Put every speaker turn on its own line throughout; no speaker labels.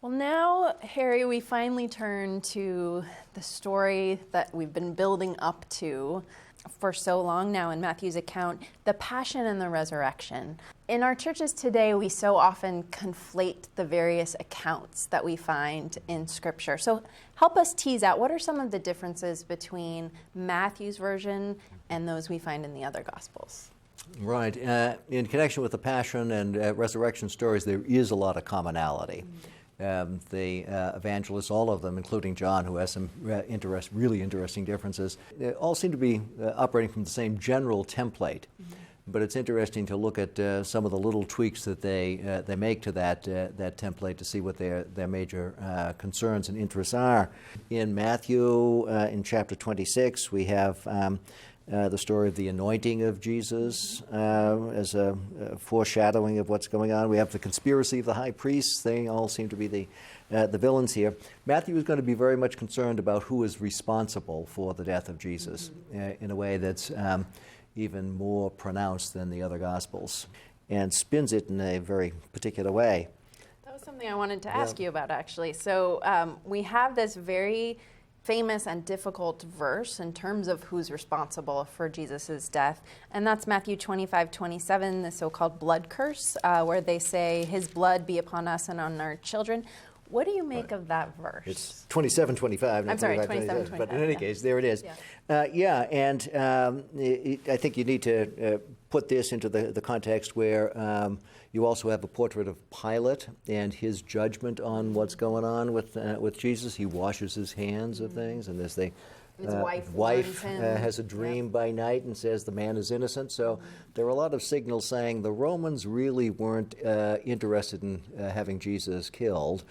Well, now, Harry, we finally turn to the story that we've been building up to for so long now in Matthew's account, the Passion and the Resurrection. In our churches today, we so often conflate the various accounts that we find in Scripture. So help us tease out, what are some of the differences between Matthew's version and those we find in the other Gospels?
Right. In connection with the Passion and Resurrection stories, there is a lot of commonality. The evangelists, all of them, including John, who has some really interesting differences, they all seem to be operating from the same general template. Mm-hmm. But it's interesting to look at some of the little tweaks that they make to that template to see what their major concerns and interests are. In Matthew, in chapter 26, we have the story of the anointing of Jesus as a foreshadowing of what's going on. We have the conspiracy of the high priests. They all seem to be the villains here. Matthew is going to be very much concerned about who is responsible for the death of Jesus in a way that's even more pronounced than the other Gospels, and spins it in a very particular way.
That was something I wanted to ask you about, actually. So we have this very famous and difficult verse in terms of who's responsible for Jesus' death, and that's Matthew 25:27, the so-called blood curse, where they say, "His blood be upon us and on our children." What do you make of that verse?
It's 27:25.
I'm sorry, 27:25.
But in any case, there it is. I think you need to put this into the context where you also have a portrait of Pilate and his judgment on what's going on with Jesus. He washes his hands of things, and there's the wife has a dream by night and says the man is innocent. So there are a lot of signals saying the Romans really weren't interested in having Jesus killed.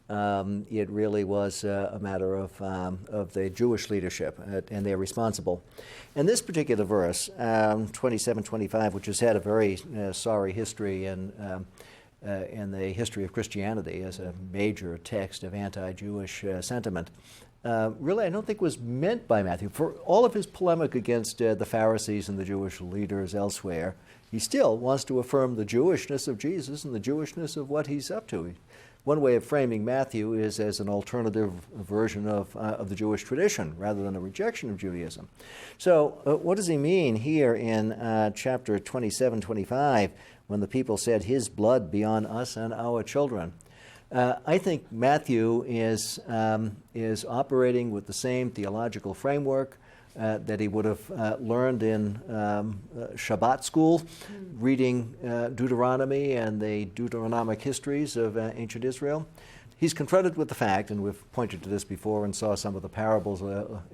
It really was a matter of the Jewish leadership, and they're responsible. And this particular verse, 27:25, which has had a very sorry history in the history of Christianity as a major text of anti-Jewish sentiment, really I don't think was meant by Matthew. For all of his polemic against the Pharisees and the Jewish leaders elsewhere, he still wants to affirm the Jewishness of Jesus and the Jewishness of what he's up to. One way of framing Matthew is as an alternative version of the Jewish tradition rather than a rejection of Judaism. So what does he mean here in chapter 27:25 when the people said, "His blood be on us and our children"? I think Matthew is operating with the same theological framework that he would have learned in Shabbat school, reading Deuteronomy and the Deuteronomic histories of ancient Israel. He's confronted with the fact, and we've pointed to this before and saw some of the parables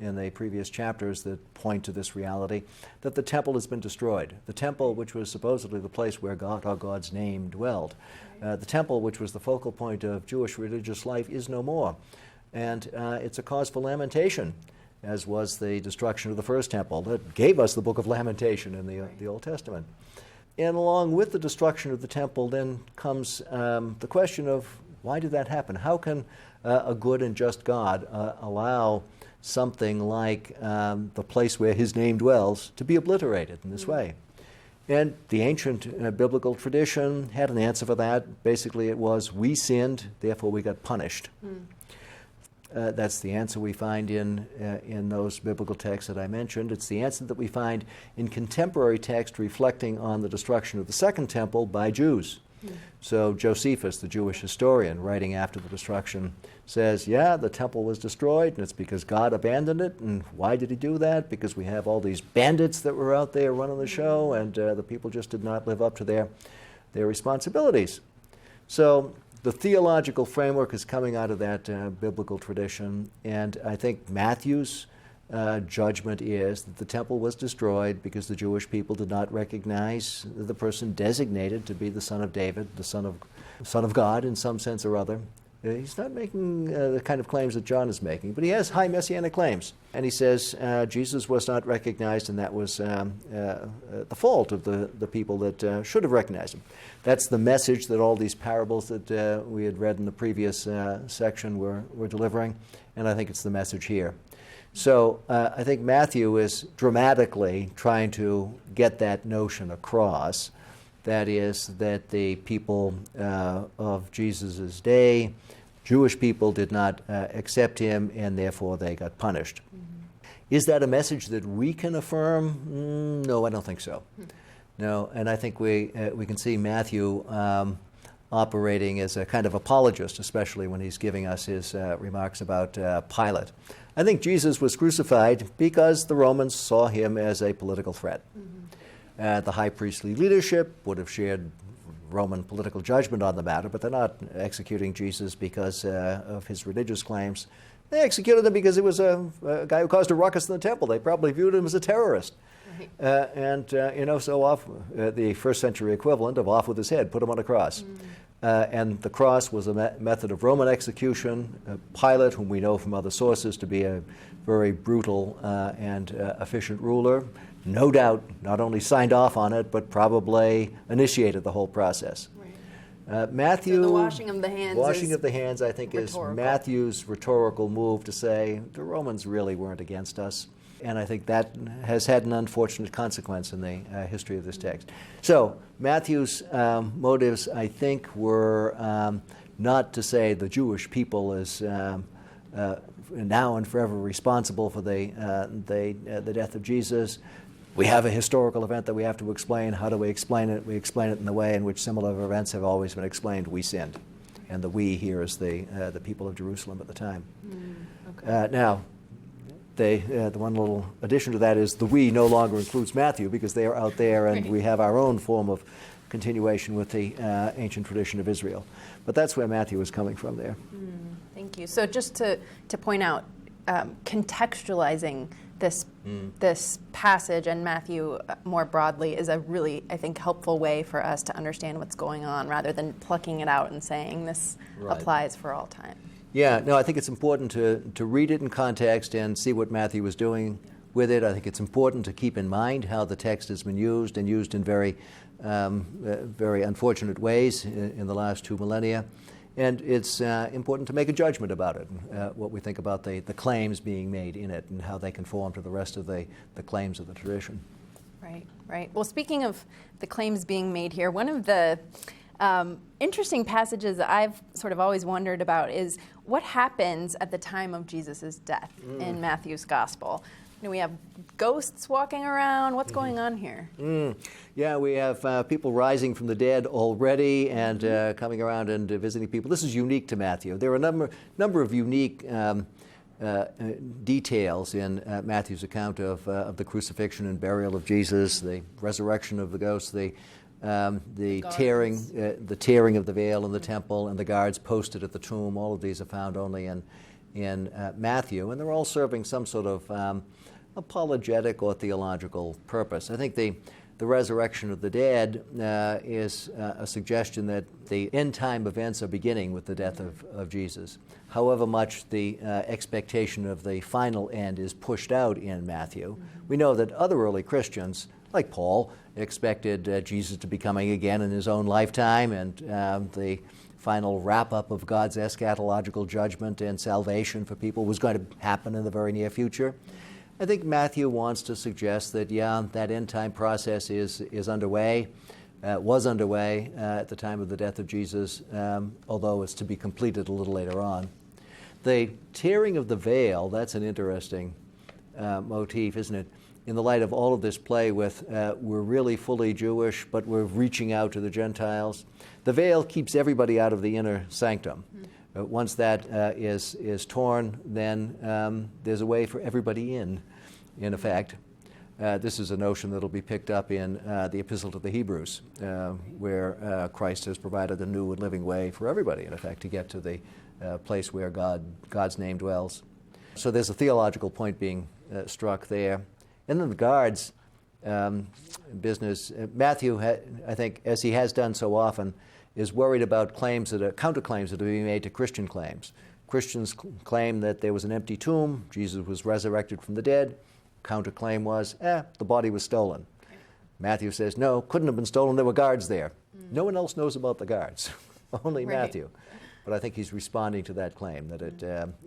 in the previous chapters that point to this reality, that the temple has been destroyed. The temple, which was supposedly the place where God, our God's name, dwelled. The temple, which was the focal point of Jewish religious life, is no more. And it's a cause for lamentation, as was the destruction of the first temple that gave us the book of Lamentation in the Old Testament. And along with the destruction of the temple then comes the question of why did that happen? How can a good and just God allow something like the place where his name dwells to be obliterated in this way? And the ancient biblical tradition had an answer for that. Basically it was, we sinned, therefore we got punished. That's the answer we find in those biblical texts that I mentioned. It's the answer that we find in contemporary text reflecting on the destruction of the Second Temple by Jews. So Josephus, the Jewish historian, writing after the destruction, says, yeah, the temple was destroyed, and it's because God abandoned it. And why did he do that? Because we have all these bandits that were out there running the show, and the people just did not live up to their responsibilities. So the theological framework is coming out of that biblical tradition, and I think Matthew's judgment is that the temple was destroyed because the Jewish people did not recognize the person designated to be the son of David, the son of God in some sense or other. He's not making the kind of claims that John is making, but he has high messianic claims. And he says Jesus was not recognized, and that was the fault of the people that should have recognized him. That's the message that all these parables that we had read in the previous section were delivering, and I think it's the message here. So I think Matthew is dramatically trying to get that notion across. That is, that the people of Jesus' day Jewish people did not accept him, and therefore they got punished. Is that a message that we can affirm? No, I don't think so. No, and I think we can see Matthew operating as a kind of apologist, especially when he's giving us his remarks about Pilate. I think Jesus was crucified because the Romans saw him as a political threat. The high priestly leadership would have shared Roman political judgment on the matter, but they're not executing Jesus because of his religious claims. They executed him because he was a guy who caused a ruckus in the temple. They probably viewed him as a terrorist. Right. So off, the first century equivalent of off with his head, put him on a cross. And the cross was a method of Roman execution. Pilate, whom we know from other sources to be a very brutal and efficient ruler, no doubt not only signed off on it, but probably initiated the whole process. Right. Matthew,
so the washing of the hands,
I think,
rhetorical.
Is Matthew's rhetorical move to say the Romans really weren't against us. And I think that has had an unfortunate consequence in the history of this text. So Matthew's motives, I think, were not to say the Jewish people is now and forever responsible for the death of Jesus. We have a historical event that we have to explain. How do we explain it? We explain it in the way in which similar events have always been explained. We sinned. And the we here is the people of Jerusalem at the time. Okay. Now, the one little addition to that is the we no longer includes Matthew because they are out there and we have our own form of continuation with the ancient tradition of Israel. But that's where Matthew is coming from there.
Thank you. So just to point out, contextualizing this passage and Matthew more broadly is a really, I think, helpful way for us to understand what's going on rather than plucking it out and saying this applies for all time.
Yeah, no, I think it's important to read it in context and see what Matthew was doing with it. I think it's important to keep in mind how the text has been used and used in very unfortunate ways in the last 2 millennia. And it's important to make a judgment about it, what we think about the claims being made in it and how they conform to the rest of the claims of the tradition.
Right. Well, speaking of the claims being made here, one of the interesting passages that I've sort of always wondered about is what happens at the time of Jesus' death in Matthew's gospel. We have ghosts walking around. What's going on here?
Yeah, we have people rising from the dead already and coming around and visiting people. This is unique to Matthew. There are a number of unique details in Matthew's account of the crucifixion and burial of Jesus, the resurrection of the ghosts, the tearing of the veil in the temple, and the guards posted at the tomb. All of these are found only in Matthew, and they're all serving some sort of apologetic or theological purpose. I think the resurrection of the dead is a suggestion that the end-time events are beginning with the death of Jesus. However much the expectation of the final end is pushed out in Matthew, we know that other early Christians, like Paul, expected Jesus to be coming again in his own lifetime, and the final wrap-up of God's eschatological judgment and salvation for people was going to happen in the very near future. I think Matthew wants to suggest that, that end-time process is underway, was underway at the time of the death of Jesus, although it's to be completed a little later on. The tearing of the veil, that's an interesting motif, isn't it? In the light of all of this play with we're really fully Jewish, but we're reaching out to the Gentiles. The veil keeps everybody out of the inner sanctum. Once that is torn, then there's a way for everybody in effect. This is a notion that will be picked up in the Epistle to the Hebrews, where Christ has provided a new and living way for everybody, in effect, to get to the place where God's name dwells. So there's a theological point being struck there. And then the guards business. Matthew, I think, as he has done so often, is worried about counterclaims that are being made to Christian claims. Christians claim that there was an empty tomb, Jesus was resurrected from the dead. Counterclaim was, the body was stolen. Matthew says, no, couldn't have been stolen, there were guards there. No one else knows about the guards, only Matthew. But I think he's responding to that claim, that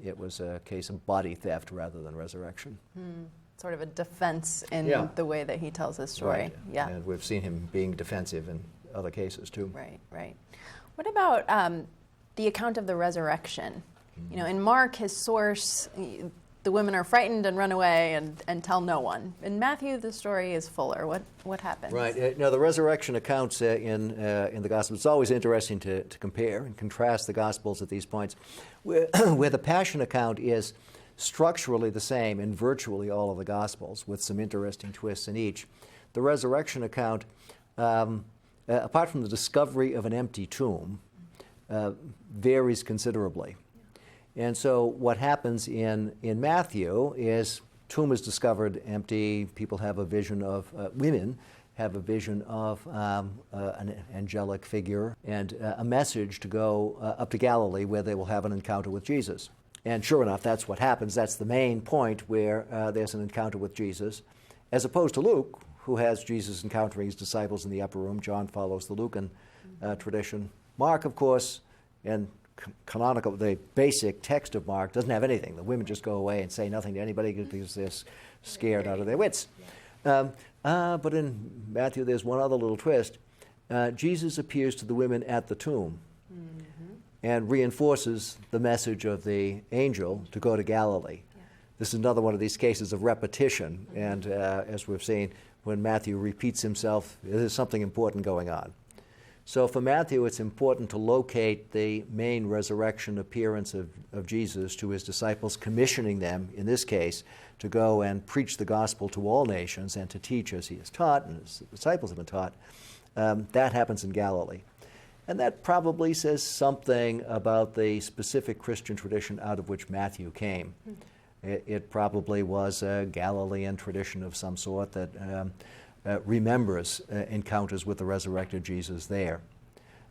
it was a case of body theft rather than resurrection.
Sort of a defense in the way that he tells his story.
Right.
Yeah.
And we've seen him being defensive in other cases too.
Right. What about the account of the resurrection. You know, in Mark, his source, the women are frightened and run away and tell no one. In Matthew, the story is fuller. What happens?
Right. Now, the resurrection accounts in the Gospels, it's always interesting to compare and contrast the Gospels at these points, where the Passion account is structurally the same in virtually all of the Gospels, with some interesting twists in each. The resurrection account, apart from the discovery of an empty tomb, varies considerably. And so what happens in Matthew is tomb is discovered empty. People have a vision of, women have a vision of an angelic figure and a message to go up to Galilee where they will have an encounter with Jesus. And sure enough, that's what happens. That's the main point where there's an encounter with Jesus, as opposed to Luke, who has Jesus encountering his disciples in the upper room. John follows the Lucan tradition. Mark, of course, and canonical, the basic text of Mark doesn't have anything. The women just go away and say nothing to anybody because they're scared out of their wits. But in Matthew, there's one other little twist. Jesus appears to the women at the tomb and reinforces the message of the angel to go to Galilee. Yeah. This is another one of these cases of repetition, and as we've seen, when Matthew repeats himself, there's something important going on. So for Matthew, it's important to locate the main resurrection appearance of Jesus to his disciples, commissioning them, in this case, to go and preach the gospel to all nations and to teach as he has taught and his disciples have been taught. That happens in Galilee. And that probably says something about the specific Christian tradition out of which Matthew came. It probably was a Galilean tradition of some sort that remembers encounters with the resurrected Jesus there.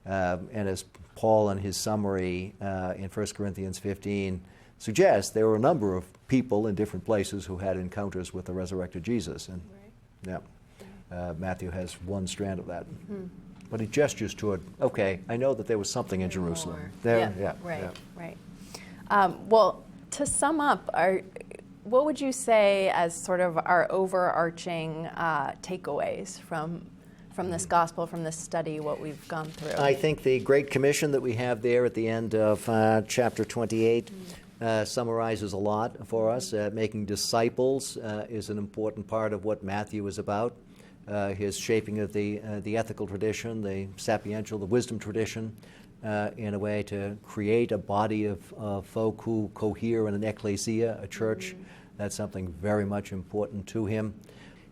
And as Paul in his summary in 1 Corinthians 15 suggests, there were a number of people in different places who had encounters with the resurrected Jesus. And Matthew has one strand of that. But he gestures toward, okay, I know that there was something in Jerusalem.
Right. Well, to sum up, what would you say as sort of our overarching takeaways from this gospel, from this study, what we've gone through?
I think the Great Commission that we have there at the end of chapter 28 summarizes a lot for us. Making disciples is an important part of what Matthew is about. His shaping of the ethical tradition, the sapiential, the wisdom tradition, in a way to create a body of folk who cohere in an ecclesia, a church. That's something very much important to him.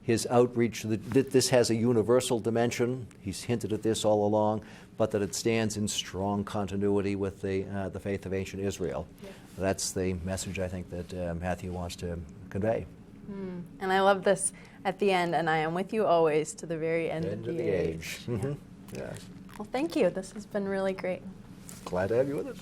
His outreach, this has a universal dimension. He's hinted at this all along, but that it stands in strong continuity with the faith of ancient Israel. Yeah. That's the message, I think, that Matthew wants to convey.
And I love this at the end, and I am with you always to the very end of the age.
Mm-hmm. Yes.
Well, thank you. This has been really great.
Glad to have you with us.